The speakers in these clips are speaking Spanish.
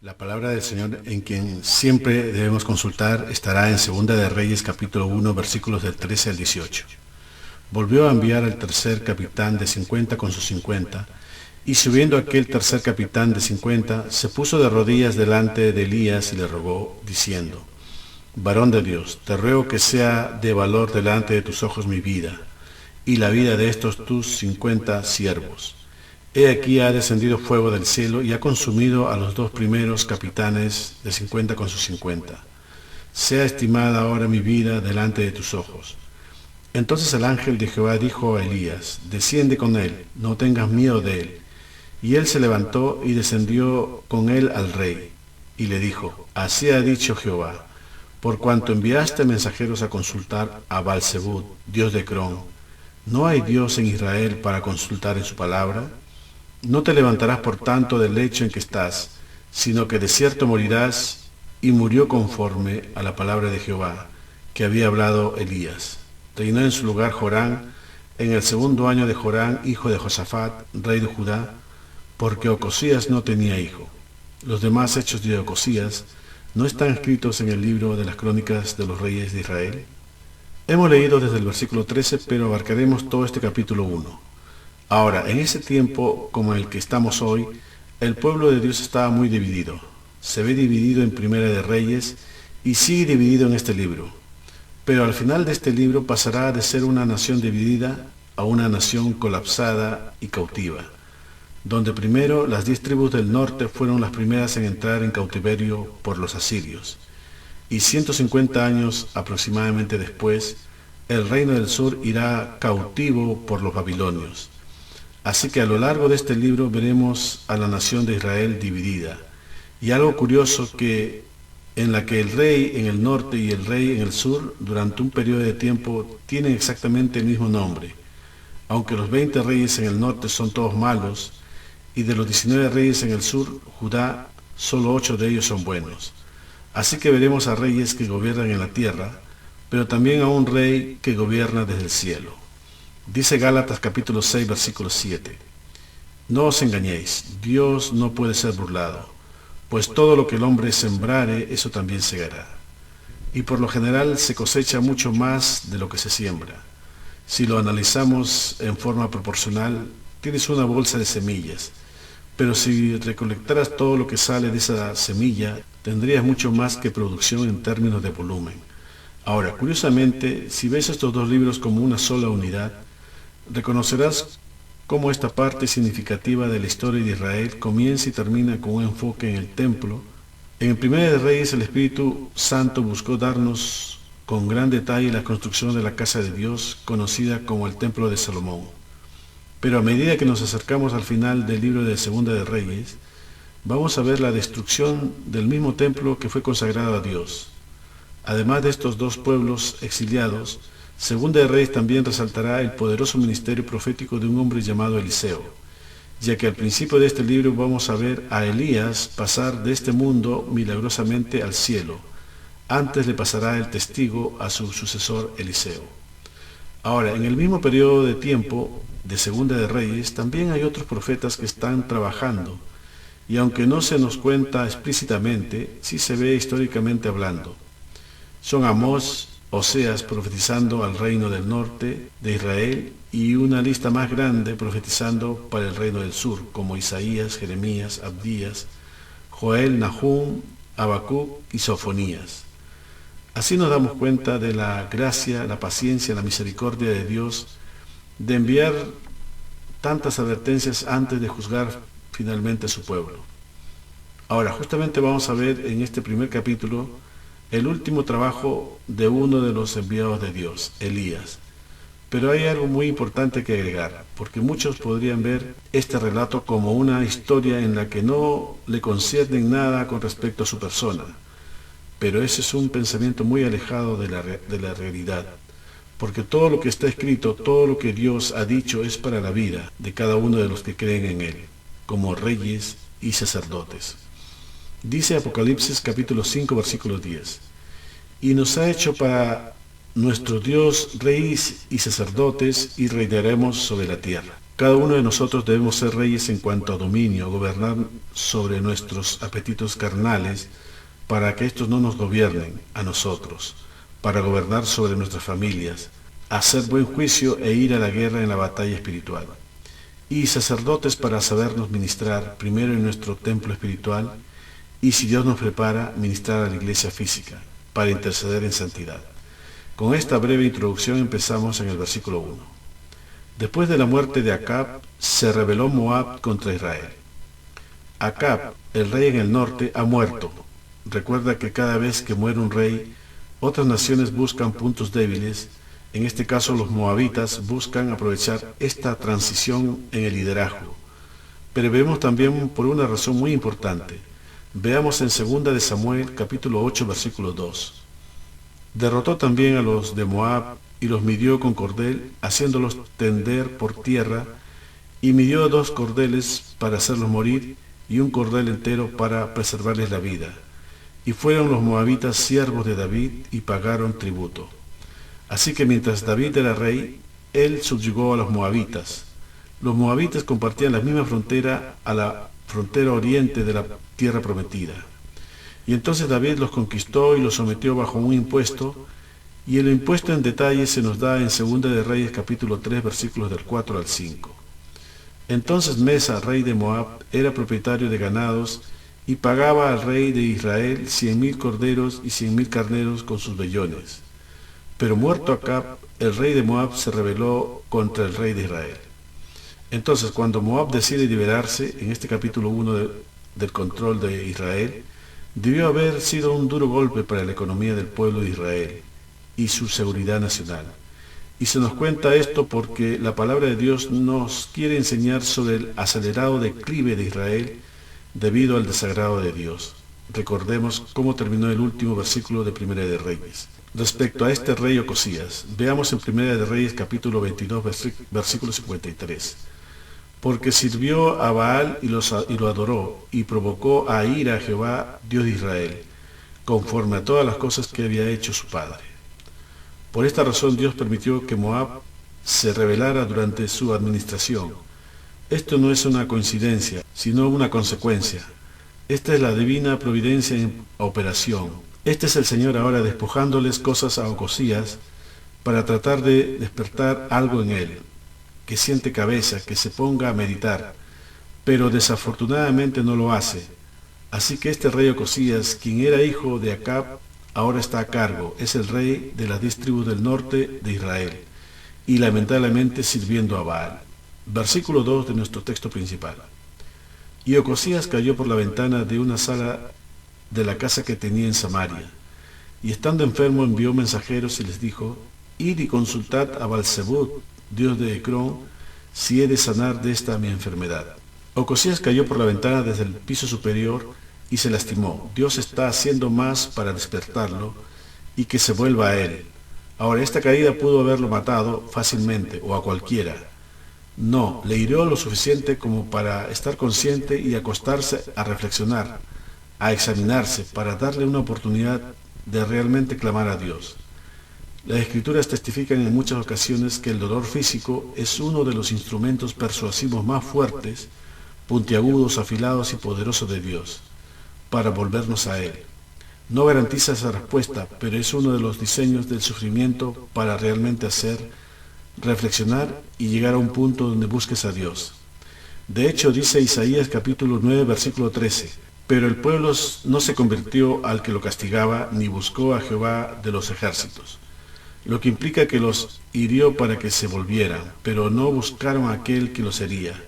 La palabra del Señor en quien siempre debemos consultar estará en Segunda de Reyes capítulo 1 versículos del 13 al 18. Volvió a enviar al tercer capitán de 50 con sus 50, y subiendo aquel tercer capitán de 50, se puso de rodillas delante de Elías y le rogó, diciendo: Varón de Dios, te ruego que sea de valor delante de tus ojos mi vida, y la vida de estos tus 50 siervos. He aquí ha descendido fuego del cielo y ha consumido a los dos primeros capitanes de 50 con sus 50. Sea estimada ahora mi vida delante de tus ojos. Entonces el ángel de Jehová dijo a Elías: Desciende con él, no tengas miedo de él. Y él se levantó y descendió con él al rey, y le dijo: Así ha dicho Jehová, por cuanto enviaste mensajeros a consultar a Baal-zebub, dios de Crón, ¿no hay Dios en Israel para consultar en su palabra? No te levantarás por tanto del lecho en que estás, sino que de cierto morirás. Y murió conforme a la palabra de Jehová, que había hablado Elías. Reinó en su lugar Jorán, en el segundo año de Jorán, hijo de Josafat, rey de Judá, porque Ocosías no tenía hijo. Los demás hechos de Ocosías no están escritos en el libro de las crónicas de los reyes de Israel. Hemos leído desde el versículo 13, pero abarcaremos todo este capítulo 1. Ahora, en ese tiempo como el que estamos hoy, el pueblo de Dios estaba muy dividido. Se ve dividido en Primera de Reyes y sigue dividido en este libro. Pero al final de este libro pasará de ser una nación dividida a una nación colapsada y cautiva, donde primero las 10 tribus del norte fueron las primeras en entrar en cautiverio por los asirios, y 150 años aproximadamente después, el reino del sur irá cautivo por los babilonios. Así que a lo largo de este libro veremos a la nación de Israel dividida, y algo curioso que en la que el rey en el norte y el rey en el sur durante un periodo de tiempo tienen exactamente el mismo nombre, aunque los 20 reyes en el norte son todos malos, y de los 19 reyes en el sur, Judá, solo 8 de ellos son buenos. Así que veremos a reyes que gobiernan en la tierra, pero también a un rey que gobierna desde el cielo. Dice Gálatas capítulo 6 versículo 7: No os engañéis, Dios no puede ser burlado, pues todo lo que el hombre sembrare, eso también segará. Y por lo general se cosecha mucho más de lo que se siembra. Si lo analizamos en forma proporcional, tienes una bolsa de semillas, pero si recolectaras todo lo que sale de esa semilla, tendrías mucho más que producción en términos de volumen. Ahora, curiosamente, si ves estos dos libros como una sola unidad, reconocerás cómo esta parte significativa de la historia de Israel comienza y termina con un enfoque en el templo. En el Primera de Reyes, el Espíritu Santo buscó darnos con gran detalle la construcción de la casa de Dios, conocida como el Templo de Salomón. Pero a medida que nos acercamos al final del libro de Segunda de Reyes, vamos a ver la destrucción del mismo templo que fue consagrado a Dios. Además de estos dos pueblos exiliados, Segunda de Reyes también resaltará el poderoso ministerio profético de un hombre llamado Eliseo, ya que al principio de este libro vamos a ver a Elías pasar de este mundo milagrosamente al cielo. Antes le pasará el testigo a su sucesor Eliseo. Ahora, en el mismo periodo de tiempo de Segunda de Reyes, también hay otros profetas que están trabajando, y aunque no se nos cuenta explícitamente, sí se ve históricamente hablando. Son Amós, Oseas profetizando al reino del norte de Israel, y una lista más grande profetizando para el reino del sur, como Isaías, Jeremías, Abdías, Joel, Nahum, Habacuc y Sofonías. Así nos damos cuenta de la gracia, la paciencia, la misericordia de Dios de enviar tantas advertencias antes de juzgar finalmente a su pueblo. Ahora, justamente vamos a ver en este primer capítulo el último trabajo de uno de los enviados de Dios, Elías. Pero hay algo muy importante que agregar, porque muchos podrían ver este relato como una historia en la que no le concierne nada con respecto a su persona. Pero ese es un pensamiento muy alejado de la realidad, porque todo lo que está escrito, todo lo que Dios ha dicho es para la vida de cada uno de los que creen en Él, como reyes y sacerdotes. Dice Apocalipsis capítulo 5 versículo 10: Y nos ha hecho para nuestro Dios reyes y sacerdotes, y reinaremos sobre la tierra. Cada uno de nosotros debemos ser reyes en cuanto a dominio, gobernar sobre nuestros apetitos carnales, para que estos no nos gobiernen a nosotros, para gobernar sobre nuestras familias, hacer buen juicio e ir a la guerra en la batalla espiritual. Y sacerdotes para sabernos ministrar primero en nuestro templo espiritual y, si Dios nos prepara, ministrar a la iglesia física, para interceder en santidad. Con esta breve introducción empezamos en el versículo 1. Después de la muerte de Acab, se rebeló Moab contra Israel. Acab, el rey en el norte, ha muerto. Recuerda que cada vez que muere un rey, otras naciones buscan puntos débiles. En este caso, los moabitas buscan aprovechar esta transición en el liderazgo. Pero vemos también por una razón muy importante. Veamos en 2 de Samuel, capítulo 8, versículo 2. Derrotó también a los de Moab y los midió con cordel, haciéndolos tender por tierra, y midió 2 cordeles para hacerlos morir, y un cordel entero para preservarles la vida. Y fueron los moabitas siervos de David, y pagaron tributo. Así que mientras David era rey, él subyugó a los moabitas. Los moabitas compartían la misma frontera a la frontera oriente de la tierra prometida. Y entonces David los conquistó y los sometió bajo un impuesto, y el impuesto en detalle se nos da en 2 de Reyes capítulo 3 versículos del 4 al 5. Entonces Mesa, rey de Moab, era propietario de ganados y pagaba al rey de Israel 100,000 corderos y 100,000 carneros con sus vellones. Pero muerto Acab, el rey de Moab se rebeló contra el rey de Israel. Entonces, cuando Moab decide liberarse, en este capítulo 1 del control de Israel, debió haber sido un duro golpe para la economía del pueblo de Israel y su seguridad nacional. Y se nos cuenta esto porque la palabra de Dios nos quiere enseñar sobre el acelerado declive de Israel debido al desagrado de Dios. Recordemos cómo terminó el último versículo de Primera de Reyes. Respecto a este rey Ocosías, veamos en Primera de Reyes capítulo 22 versículo 53. Porque sirvió a Baal y lo adoró, y provocó a ira a Jehová, Dios de Israel, conforme a todas las cosas que había hecho su padre. Por esta razón Dios permitió que Moab se rebelara durante su administración. Esto no es una coincidencia, sino una consecuencia. Esta es la divina providencia en operación. Este es el Señor ahora despojándoles cosas a Ocosías para tratar de despertar algo en él, que siente cabeza, que se ponga a meditar, pero desafortunadamente no lo hace. Así que este rey Ocosías, quien era hijo de Acab, ahora está a cargo, es el rey de las 10 tribus del norte de Israel, y lamentablemente sirviendo a Baal. Versículo 2 de nuestro texto principal. Y Ocosías cayó por la ventana de una sala de la casa que tenía en Samaria, y estando enfermo envió mensajeros y les dijo: id y consultad a Balzebub, dios de Ecrón, si he de sanar de esta mi enfermedad. Ocosías cayó por la ventana desde el piso superior y se lastimó. Dios está haciendo más para despertarlo y que se vuelva a él. Ahora, esta caída pudo haberlo matado fácilmente, o a cualquiera. No, le hirió lo suficiente como para estar consciente y acostarse a reflexionar, a examinarse, para darle una oportunidad de realmente clamar a Dios. Las Escrituras testifican en muchas ocasiones que el dolor físico es uno de los instrumentos persuasivos más fuertes, puntiagudos, afilados y poderosos de Dios, para volvernos a Él. No garantiza esa respuesta, pero es uno de los diseños del sufrimiento para realmente hacer reflexionar y llegar a un punto donde busques a Dios. De hecho, dice Isaías capítulo 9, versículo 13, pero el pueblo no se convirtió al que lo castigaba, ni buscó a Jehová de los ejércitos, lo que implica que los hirió para que se volvieran, pero no buscaron a aquel que los hería.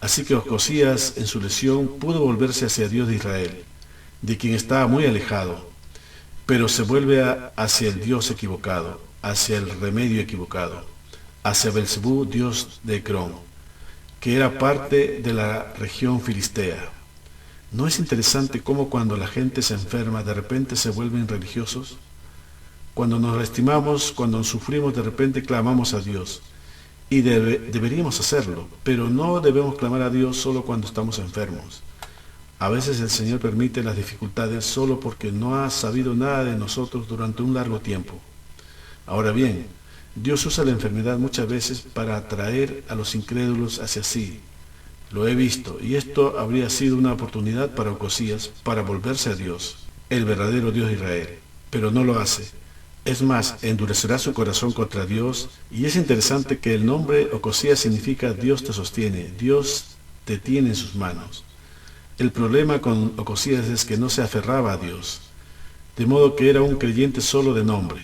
Así que Ocosías, en su lesión, pudo volverse hacia Dios de Israel, de quien estaba muy alejado, pero se vuelve hacia el Dios equivocado, hacia el remedio equivocado, hacia Belzebú, dios de Ecrón, que era parte de la región filistea. ¿No es interesante cómo cuando la gente se enferma de repente se vuelven religiosos? Cuando nos lastimamos, cuando sufrimos, de repente clamamos a Dios. Y deberíamos hacerlo, pero no debemos clamar a Dios solo cuando estamos enfermos. A veces el Señor permite las dificultades solo porque no ha sabido nada de nosotros durante un largo tiempo. Ahora bien, Dios usa la enfermedad muchas veces para atraer a los incrédulos hacia sí. Lo he visto, y esto habría sido una oportunidad para Ocosías para volverse a Dios, el verdadero Dios de Israel, pero no lo hace. Es más, endurecerá su corazón contra Dios, y es interesante que el nombre Ocosías significa Dios te sostiene, Dios te tiene en sus manos. El problema con Ocosías es que no se aferraba a Dios, de modo que era un creyente solo de nombre.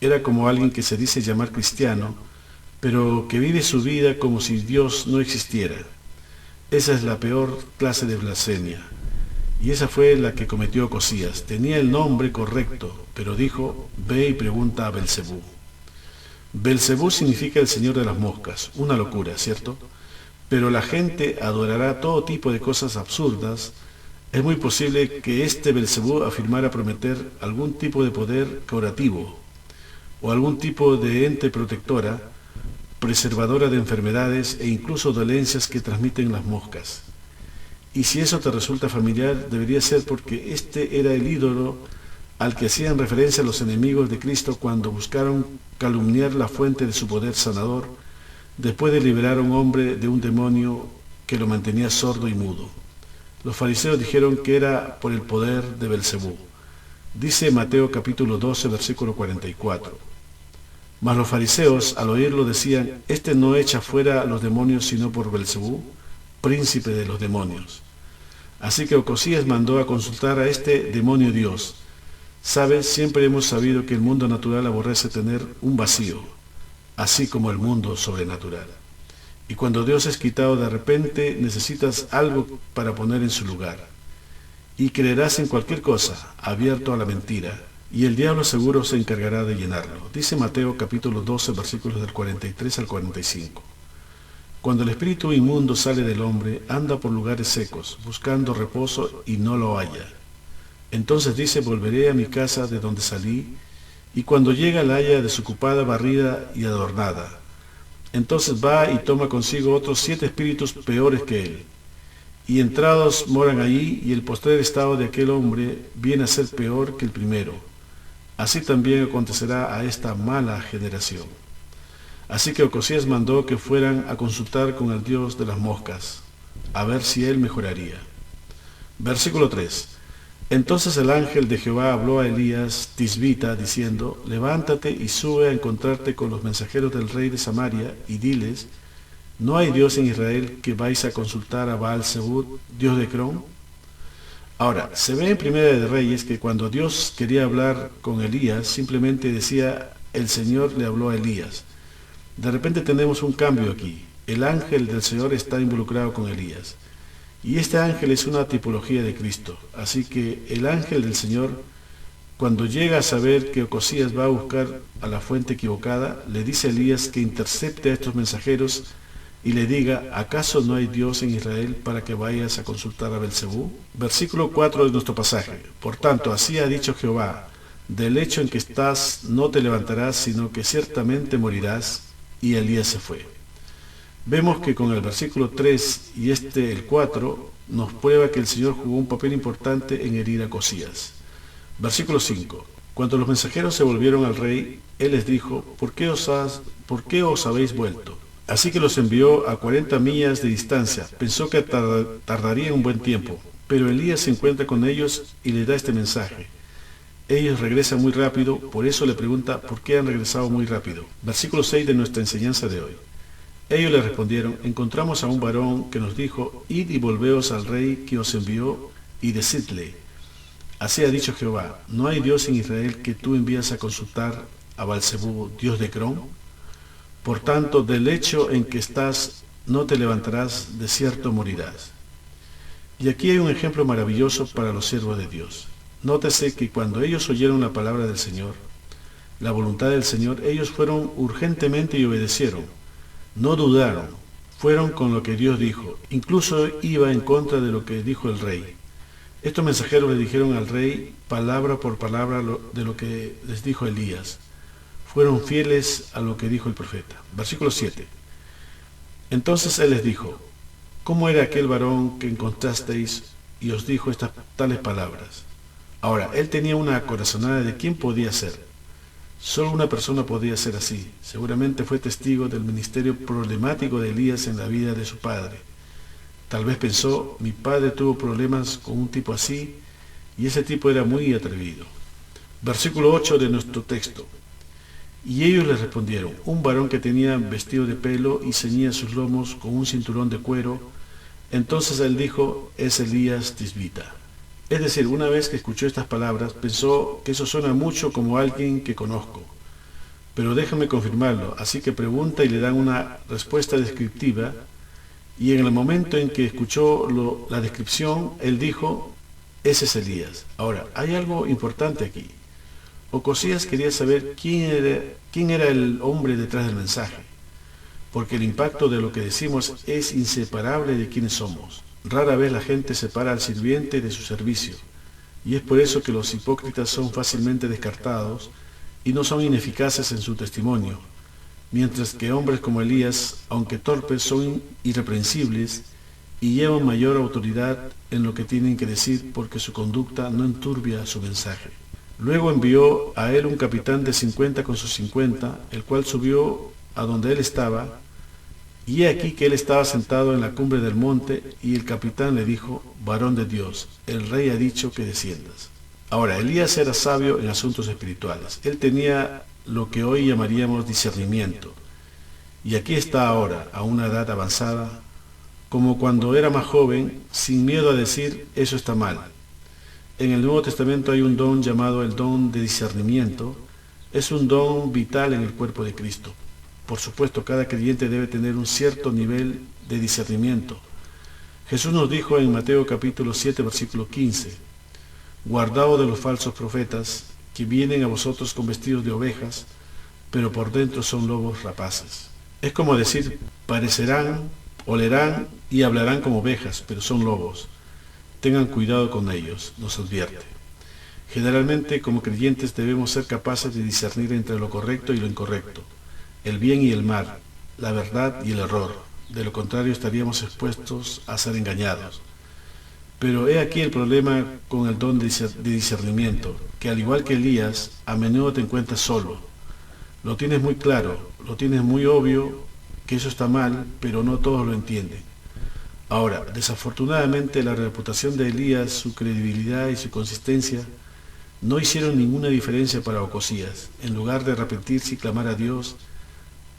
Era como alguien que se dice llamar cristiano, pero que vive su vida como si Dios no existiera. Esa es la peor clase de blasfemia. Y esa fue la que cometió Ocosías. Tenía el nombre correcto, pero dijo, ve y pregunta a Belcebú. Belcebú significa el señor de las moscas, una locura, ¿cierto? Pero la gente adorará todo tipo de cosas absurdas. Es muy posible que este Belcebú afirmara prometer algún tipo de poder curativo, o algún tipo de ente protectora, preservadora de enfermedades e incluso dolencias que transmiten las moscas. Y si eso te resulta familiar, debería ser porque este era el ídolo al que hacían referencia los enemigos de Cristo cuando buscaron calumniar la fuente de su poder sanador, después de liberar a un hombre de un demonio que lo mantenía sordo y mudo. Los fariseos dijeron que era por el poder de Belcebú. Dice Mateo capítulo 12, versículo 44. Mas los fariseos, al oírlo, decían, este no echa fuera a los demonios sino por Belcebú, príncipe de los demonios. Así que Ocosías mandó a consultar a este demonio Dios. ¿Sabes? Siempre hemos sabido que el mundo natural aborrece tener un vacío, así como el mundo sobrenatural. Y cuando Dios es quitado de repente, necesitas algo para poner en su lugar. Y creerás en cualquier cosa, abierto a la mentira, y el diablo seguro se encargará de llenarlo. Dice Mateo capítulo 12, versículos del 43 al 45. Cuando el espíritu inmundo sale del hombre, anda por lugares secos, buscando reposo y no lo halla. Entonces dice, volveré a mi casa de donde salí, y cuando llega la halla desocupada, barrida y adornada. Entonces va y toma consigo otros 7 espíritus peores que él. Y entrados moran allí, y el postrer estado de aquel hombre viene a ser peor que el primero. Así también acontecerá a esta mala generación. Así que Ocosías mandó que fueran a consultar con el Dios de las moscas, a ver si él mejoraría. Versículo 3. Entonces el ángel de Jehová habló a Elías Tisbita, diciendo, levántate y sube a encontrarte con los mensajeros del rey de Samaria, y diles, ¿no hay Dios en Israel que vais a consultar a Baal-Zebub, Dios de Cron? Ahora, se ve en Primera de Reyes que cuando Dios quería hablar con Elías, simplemente decía, el Señor le habló a Elías. De repente tenemos un cambio aquí. El ángel del Señor está involucrado con Elías. Y este ángel es una tipología de Cristo. Así que el ángel del Señor, cuando llega a saber que Ocosías va a buscar a la fuente equivocada, le dice a Elías que intercepte a estos mensajeros y le diga, ¿acaso no hay Dios en Israel para que vayas a consultar a Belcebú? Versículo 4 de nuestro pasaje. Por tanto, así ha dicho Jehová, del lecho en que estás no te levantarás, sino que ciertamente morirás. Y Elías se fue. Vemos que con el versículo 3 y el 4 nos prueba que el Señor jugó un papel importante en herir a Ocosías. Versículo 5. Cuando los mensajeros se volvieron al rey, él les dijo, ¿por qué os habéis vuelto? Así que los envió a 40 millas de distancia. Pensó que tardaría un buen tiempo, pero Elías se encuentra con ellos y les da este mensaje. Ellos regresan muy rápido, por eso le pregunta por qué han regresado muy rápido. Versículo 6 de nuestra enseñanza de hoy. Ellos le respondieron, encontramos a un varón que nos dijo, id y volveos al rey que os envió y decidle, así ha dicho Jehová, ¿no hay Dios en Israel que tú envías a consultar a Baal-Zebub, Dios de Cron? Por tanto, del lecho en que estás no te levantarás, de cierto morirás. Y aquí hay un ejemplo maravilloso para los siervos de Dios. Nótese que cuando ellos oyeron la palabra del Señor, la voluntad del Señor, ellos fueron urgentemente y obedecieron. No dudaron, fueron con lo que Dios dijo. Incluso iba en contra de lo que dijo el rey. Estos mensajeros le dijeron al rey palabra por palabra de lo que les dijo Elías. Fueron fieles a lo que dijo el profeta. Versículo 7. Entonces él les dijo, ¿cómo era aquel varón que encontrasteis y os dijo estas tales palabras? Ahora, él tenía una corazonada de quién podía ser. Solo una persona podía ser así. Seguramente fue testigo del ministerio problemático de Elías en la vida de su padre. Tal vez pensó, mi padre tuvo problemas con un tipo así, y ese tipo era muy atrevido. Versículo 8 de nuestro texto. Y ellos le respondieron, un varón que tenía vestido de pelo y ceñía sus lomos con un cinturón de cuero. Entonces él dijo, es Elías Tisbita. Es decir, una vez que escuchó estas palabras, pensó que eso suena mucho como alguien que conozco. Pero déjame confirmarlo, así que pregunta y le dan una respuesta descriptiva. Y en el momento en que escuchó la descripción, él dijo, ese es Elías. Ahora, hay algo importante aquí. Ocosías quería saber quién era el hombre detrás del mensaje, porque el impacto de lo que decimos es inseparable de quiénes somos. Rara vez la gente separa al sirviente de su servicio, y es por eso que los hipócritas son fácilmente descartados y no son ineficaces en su testimonio, mientras que hombres como Elías, aunque torpes, son irreprensibles y llevan mayor autoridad en lo que tienen que decir porque su conducta no enturbia su mensaje. Luego envió a él un capitán de 50 con sus 50, el cual subió a donde él estaba, y he aquí que él estaba sentado en la cumbre del monte, y el capitán le dijo, varón de Dios, el rey ha dicho que desciendas. Ahora, Elías era sabio en asuntos espirituales. Él tenía lo que hoy llamaríamos discernimiento. Y aquí está ahora, a una edad avanzada, como cuando era más joven, sin miedo a decir, eso está mal. En el Nuevo Testamento hay un don llamado el don de discernimiento. Es un don vital en el cuerpo de Cristo. Por supuesto, cada creyente debe tener un cierto nivel de discernimiento. Jesús nos dijo en Mateo capítulo 7, versículo 15, guardaos de los falsos profetas, que vienen a vosotros con vestidos de ovejas, pero por dentro son lobos rapaces. Es como decir, parecerán, olerán y hablarán como ovejas, pero son lobos. Tengan cuidado con ellos, nos advierte. Generalmente, como creyentes, debemos ser capaces de discernir entre lo correcto y lo incorrecto, el bien y el mal, la verdad y el error. De lo contrario, estaríamos expuestos a ser engañados. Pero he aquí el problema con el don de discernimiento, que al igual que Elías, a menudo te encuentras solo. Lo tienes muy claro, lo tienes muy obvio, que eso está mal, pero no todos lo entienden. Ahora, desafortunadamente, la reputación de Elías, su credibilidad y su consistencia no hicieron ninguna diferencia para Ocosías. En lugar de arrepentirse y clamar a Dios,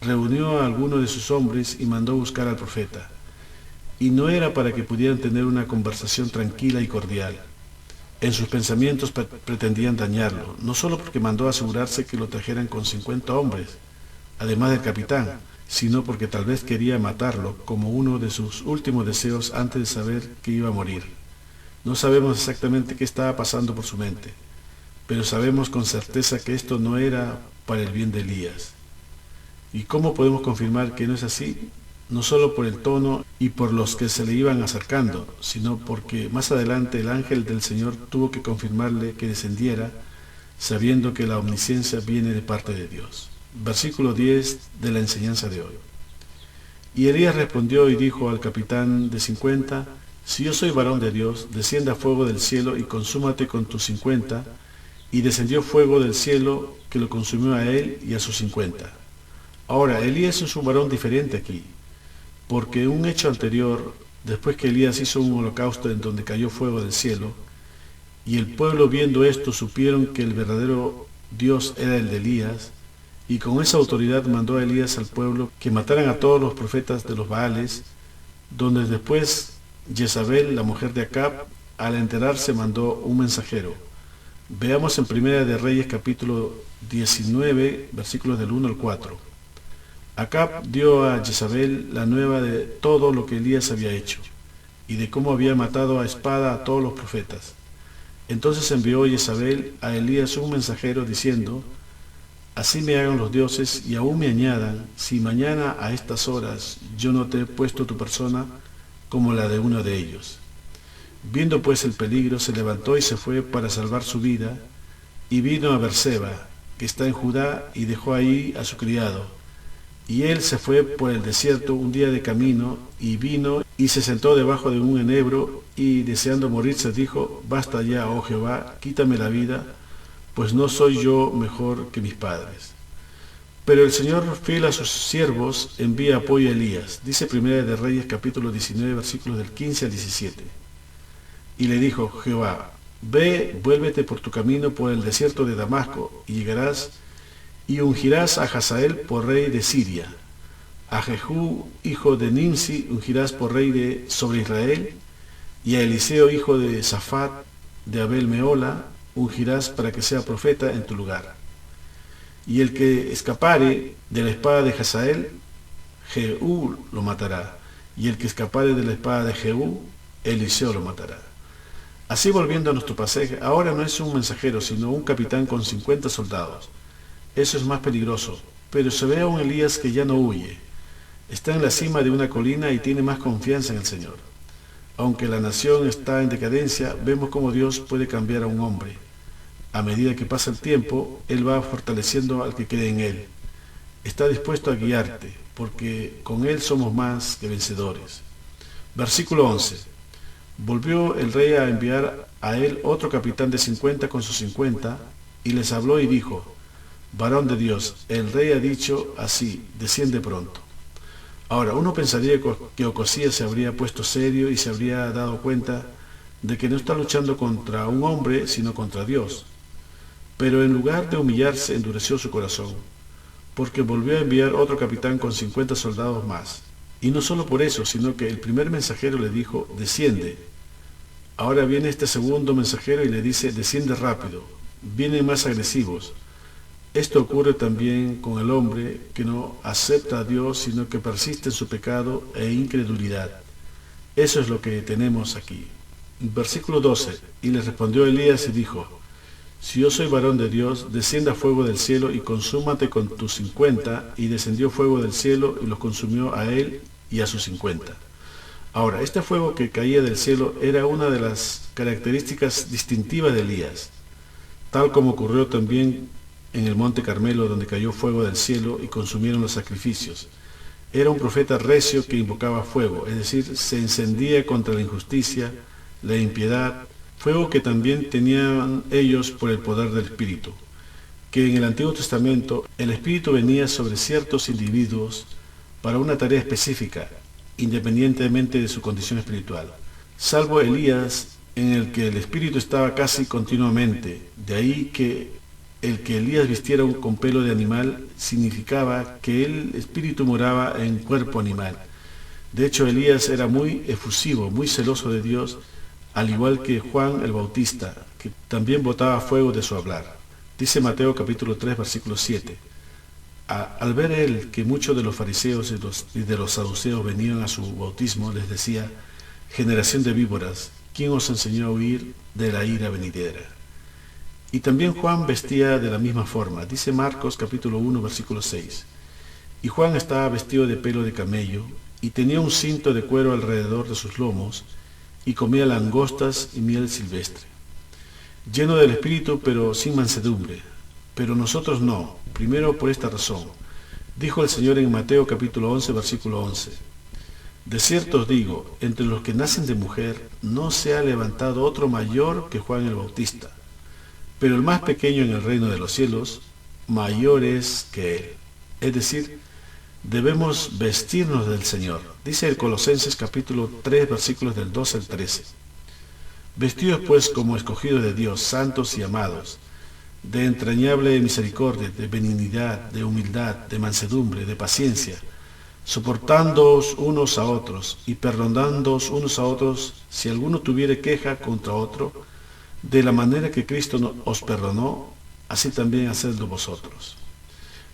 reunió a algunos de sus hombres y mandó buscar al profeta. Y no era para que pudieran tener una conversación tranquila y cordial. En sus pensamientos pretendían dañarlo, no solo porque mandó asegurarse que lo trajeran con 50 hombres, además del capitán, sino porque tal vez quería matarlo como uno de sus últimos deseos antes de saber que iba a morir. No sabemos exactamente qué estaba pasando por su mente, pero sabemos con certeza que esto no era para el bien de Elías. ¿Y cómo podemos confirmar que no es así? No solo por el tono y por los que se le iban acercando, sino porque más adelante el ángel del Señor tuvo que confirmarle que descendiera, sabiendo que la omnisciencia viene de parte de Dios. Versículo 10 de la enseñanza de hoy. Y Elías respondió y dijo al capitán de 50, si yo soy varón de Dios, descienda fuego del cielo y consúmate con tus 50. Y descendió fuego del cielo que lo consumió a él y a sus 50. Ahora, Elías es un varón diferente aquí, porque un hecho anterior, después que Elías hizo un holocausto en donde cayó fuego del cielo, y el pueblo viendo esto supieron que el verdadero Dios era el de Elías, y con esa autoridad mandó a Elías al pueblo que mataran a todos los profetas de los Baales, donde después Jezabel, la mujer de Acab, al enterarse mandó un mensajero. Veamos en Primera de Reyes capítulo 19, versículos del 1 al 4. Acab dio a Jezabel la nueva de todo lo que Elías había hecho, y de cómo había matado a espada a todos los profetas. Entonces envió Jezabel a Elías un mensajero diciendo, así me hagan los dioses y aún me añadan, si mañana a estas horas yo no te he puesto tu persona como la de uno de ellos. Viendo pues el peligro, se levantó y se fue para salvar su vida, y vino a Berseba, que está en Judá, y dejó ahí a su criado. Y él se fue por el desierto un día de camino, y vino y se sentó debajo de un enebro, y deseando morirse dijo, basta ya, oh Jehová, quítame la vida, pues no soy yo mejor que mis padres. Pero el Señor, fiel a sus siervos, envía apoyo a Elías. Dice Primera de Reyes capítulo 19, versículos del 15 al 17. Y le dijo Jehová: ve, vuélvete por tu camino por el desierto de Damasco, y llegarás y ungirás a Hazael por rey de Siria. A Jehú, hijo de Nimsi, ungirás por rey sobre Israel, y a Eliseo, hijo de Safat, de Abel Meola, ungirás para que sea profeta en tu lugar. Y el que escapare de la espada de Hazael, Jehú lo matará, y el que escapare de la espada de Jehú, Eliseo lo matará. Así, volviendo a nuestro pasaje, ahora no es un mensajero, sino un capitán con 50 soldados. Eso es más peligroso, pero se ve a un Elías que ya no huye. Está en la cima de una colina y tiene más confianza en el Señor. Aunque la nación está en decadencia, vemos cómo Dios puede cambiar a un hombre. A medida que pasa el tiempo, Él va fortaleciendo al que cree en Él. Está dispuesto a guiarte, porque con Él somos más que vencedores. Versículo 11. Volvió el rey a enviar a él otro capitán de 50 con sus 50, y les habló y dijo: varón de Dios, el rey ha dicho así, desciende pronto. Ahora, uno pensaría que Ocosías se habría puesto serio y se habría dado cuenta de que no está luchando contra un hombre, sino contra Dios. Pero en lugar de humillarse, endureció su corazón, porque volvió a enviar otro capitán con 50 soldados más. Y no solo por eso, sino que el primer mensajero le dijo: desciende. Ahora viene este segundo mensajero y le dice: desciende rápido. Vienen más agresivos. Esto ocurre también con el hombre que no acepta a Dios, sino que persiste en su pecado e incredulidad. Eso es lo que tenemos aquí. Versículo 12. Y le respondió Elías y dijo: si yo soy varón de Dios, descienda fuego del cielo y consúmate con tus 50. Y descendió fuego del cielo y los consumió a él y a sus 50. Ahora, este fuego que caía del cielo era una de las características distintivas de Elías, tal como ocurrió también en el monte Carmelo, donde cayó fuego del cielo y consumieron los sacrificios. Era un profeta recio que invocaba fuego, es decir, se encendía contra la injusticia, la impiedad, fuego que también tenían ellos por el poder del Espíritu, que en el Antiguo Testamento el Espíritu venía sobre ciertos individuos para una tarea específica, independientemente de su condición espiritual, salvo Elías, en el que el Espíritu estaba casi continuamente. De ahí que el que Elías vistiera con pelo de animal significaba que el Espíritu moraba en cuerpo animal. De hecho, Elías era muy efusivo, muy celoso de Dios, al igual que Juan el Bautista, que también botaba fuego de su hablar. Dice Mateo capítulo 3, versículo 7. Al ver él que muchos de los fariseos y de los saduceos venían a su bautismo, les decía: generación de víboras, ¿quién os enseñó a huir de la ira venidera? Y también Juan vestía de la misma forma. Dice Marcos capítulo 1, versículo 6. Y Juan estaba vestido de pelo de camello, y tenía un cinto de cuero alrededor de sus lomos, y comía langostas y miel silvestre. Lleno del Espíritu, pero sin mansedumbre. Pero nosotros no. Primero por esta razón. Dijo el Señor en Mateo capítulo 11, versículo 11. De cierto os digo, entre los que nacen de mujer, no se ha levantado otro mayor que Juan el Bautista. Pero el más pequeño en el reino de los cielos, mayor es que él. Es decir, debemos vestirnos del Señor. Dice el Colosenses capítulo 3, versículos del 12 al 13. Vestidos pues como escogidos de Dios, santos y amados, de entrañable misericordia, de benignidad, de humildad, de mansedumbre, de paciencia, soportándoos unos a otros y perdonándoos unos a otros si alguno tuviere queja contra otro, de la manera que Cristo os perdonó, así también hacedlo vosotros.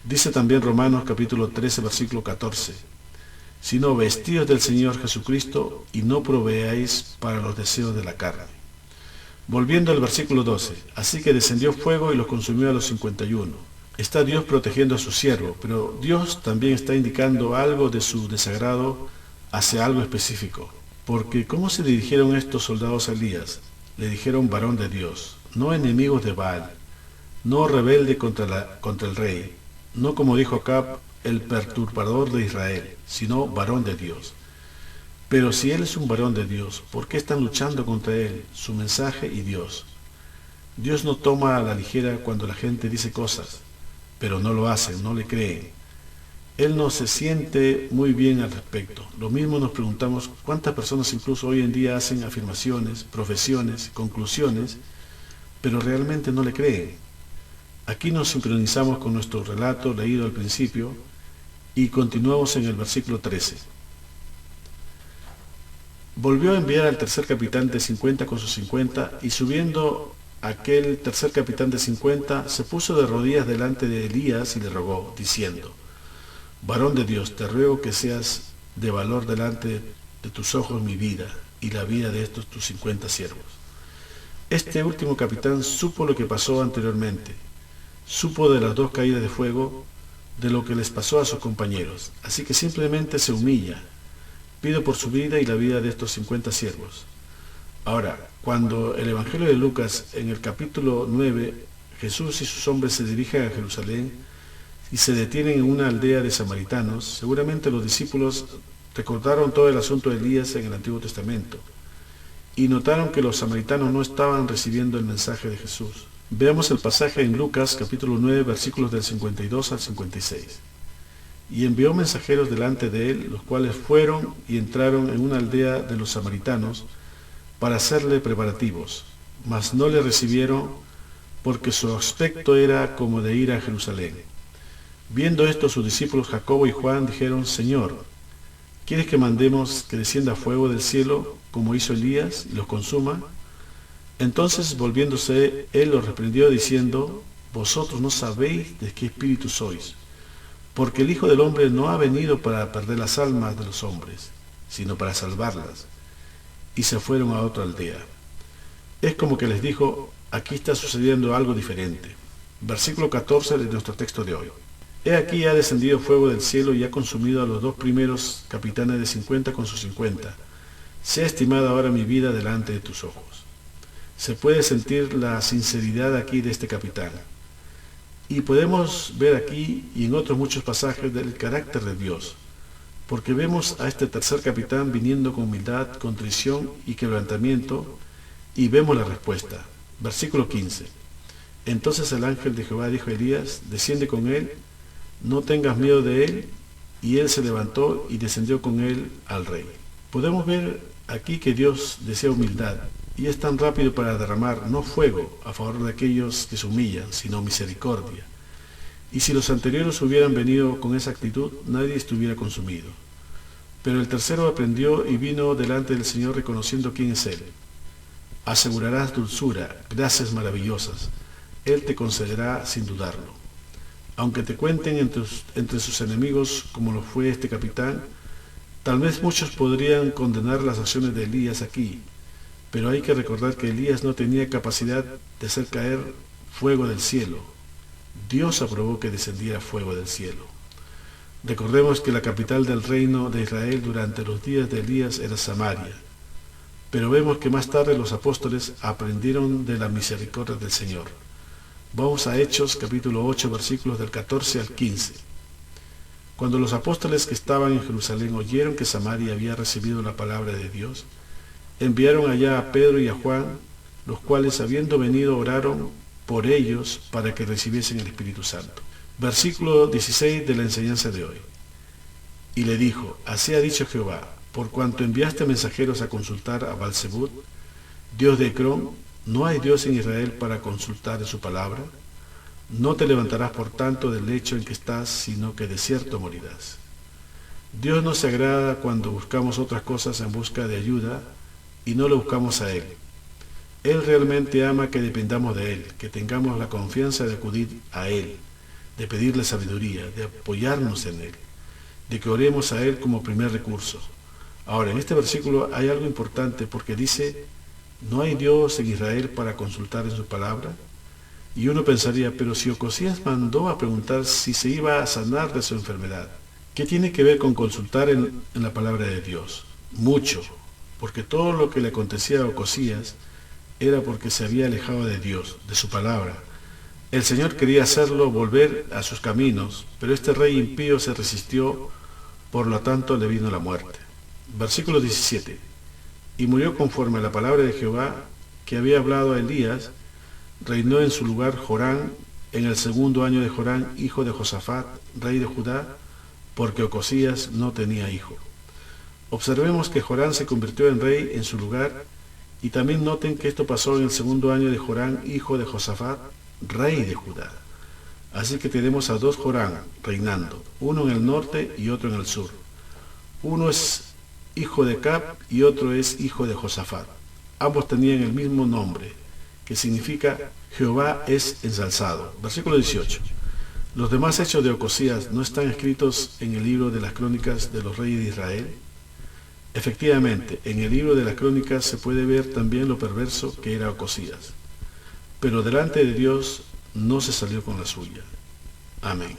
Dice también Romanos capítulo 13, versículo 14, sino vestidos del Señor Jesucristo y no proveáis para los deseos de la carne. Volviendo al versículo 12, así que descendió fuego y los consumió a los 51. Está Dios protegiendo a su siervo, pero Dios también está indicando algo de su desagrado hacia algo específico. Porque ¿cómo se dirigieron estos soldados a Elías? Le dijeron: varón de Dios, no enemigos de Baal, no rebelde contra el rey, no como dijo Acab, el perturbador de Israel, sino varón de Dios. Pero si él es un varón de Dios, ¿por qué están luchando contra él, su mensaje y Dios? Dios no toma a la ligera cuando la gente dice cosas, pero no lo hacen, no le creen. Él no se siente muy bien al respecto. Lo mismo nos preguntamos cuántas personas incluso hoy en día hacen afirmaciones, profesiones, conclusiones, pero realmente no le creen. Aquí nos sincronizamos con nuestro relato leído al principio y continuamos en el versículo 13. Volvió a enviar al tercer capitán de 50 con sus 50, y subiendo aquel tercer capitán de 50, se puso de rodillas delante de Elías y le rogó, diciendo: Varón de Dios, te ruego que seas de valor delante de tus ojos mi vida y la vida de estos tus 50 siervos. Este último capitán supo lo que pasó anteriormente, supo de las dos caídas de fuego, de lo que les pasó a sus compañeros, así que simplemente se humilla. Pido por su vida y la vida de estos 50 siervos. Ahora, cuando el Evangelio de Lucas, en el capítulo 9, Jesús y sus hombres se dirigen a Jerusalén y se detienen en una aldea de samaritanos, seguramente los discípulos recordaron todo el asunto de Elías en el Antiguo Testamento y notaron que los samaritanos no estaban recibiendo el mensaje de Jesús. Veamos el pasaje en Lucas capítulo 9, versículos del 52 al 56. Y envió mensajeros delante de él, los cuales fueron y entraron en una aldea de los samaritanos para hacerle preparativos, mas no le recibieron, porque su aspecto era como de ir a Jerusalén. Viendo esto, sus discípulos Jacobo y Juan dijeron: Señor, ¿quieres que mandemos que descienda fuego del cielo, como hizo Elías, y los consuma? Entonces, volviéndose, él los reprendió, diciendo: Vosotros no sabéis de qué espíritu sois, porque el Hijo del Hombre no ha venido para perder las almas de los hombres, sino para salvarlas. Y se fueron a otra aldea. Es como que les dijo: aquí está sucediendo algo diferente. Versículo 14 de nuestro texto de hoy. He aquí ha descendido fuego del cielo y ha consumido a los dos primeros capitanes de 50 con sus 50. Sea estimada ahora mi vida delante de tus ojos. Se puede sentir la sinceridad aquí de este capitán. Y podemos ver aquí y en otros muchos pasajes del carácter de Dios, porque vemos a este tercer capitán viniendo con humildad, contrición y quebrantamiento, y vemos la respuesta. Versículo 15. Entonces el ángel de Jehová dijo a Elías: desciende con él, no tengas miedo de él. Y él se levantó y descendió con él al rey. Podemos ver aquí que Dios desea humildad, y es tan rápido para derramar no fuego a favor de aquellos que se humillan, sino misericordia. Y si los anteriores hubieran venido con esa actitud, nadie estuviera consumido. Pero el tercero aprendió y vino delante del Señor reconociendo quién es Él. Asegurarás dulzura, gracias maravillosas. Él te concederá sin dudarlo. Aunque te cuenten entre sus enemigos como lo fue este capitán, tal vez muchos podrían condenar las acciones de Elías aquí, pero hay que recordar que Elías no tenía capacidad de hacer caer fuego del cielo. Dios aprobó que descendiera fuego del cielo. Recordemos que la capital del reino de Israel durante los días de Elías era Samaria, pero vemos que más tarde los apóstoles aprendieron de la misericordia del Señor. Vamos a Hechos capítulo 8 versículos del 14 al 15. Cuando los apóstoles que estaban en Jerusalén oyeron que Samaria había recibido la palabra de Dios, enviaron allá a Pedro y a Juan, los cuales habiendo venido oraron por ellos para que recibiesen el Espíritu Santo. Versículo 16 de la enseñanza de hoy. Y le dijo: así ha dicho Jehová, por cuanto enviaste mensajeros a consultar a Baalzebub, Dios de Ecrón, ¿no hay Dios en Israel para consultar en su palabra? No te levantarás por tanto del lecho en que estás, sino que de cierto morirás. Dios no se agrada cuando buscamos otras cosas en busca de ayuda y no lo buscamos a Él. Él realmente ama que dependamos de Él, que tengamos la confianza de acudir a Él, de pedirle sabiduría, de apoyarnos en Él, de que oremos a Él como primer recurso. Ahora, en este versículo hay algo importante porque dice: ¿no hay Dios en Israel para consultar en su palabra? Y uno pensaría, pero si Ocosías mandó a preguntar si se iba a sanar de su enfermedad, ¿qué tiene que ver con consultar en la palabra de Dios? Mucho, porque todo lo que le acontecía a Ocosías era porque se había alejado de Dios, de su palabra. El Señor quería hacerlo volver a sus caminos, pero este rey impío se resistió, por lo tanto le vino la muerte. Versículo 17. Y murió conforme a la palabra de Jehová que había hablado a Elías, Reinó en su lugar Jorán en el segundo año de Jorán, hijo de Josafat, rey de Judá, porque Ocosías no tenía hijo. Observemos que Jorán se convirtió en rey en su lugar, y también noten que esto pasó en el segundo año de Jorán, hijo de Josafat, rey de Judá. Así que tenemos a dos Jorán reinando, uno en el norte y otro en el sur. Uno es hijo de Cap y otro es hijo de Josafat. Ambos tenían el mismo nombre, que significa Jehová es ensalzado. Versículo 18. Los demás hechos de Ocosías no están escritos en el libro de las crónicas de los reyes de Israel. Efectivamente, en el libro de las crónicas se puede ver también lo perverso que era Ocosías. Pero delante de Dios no se salió con la suya. Amén.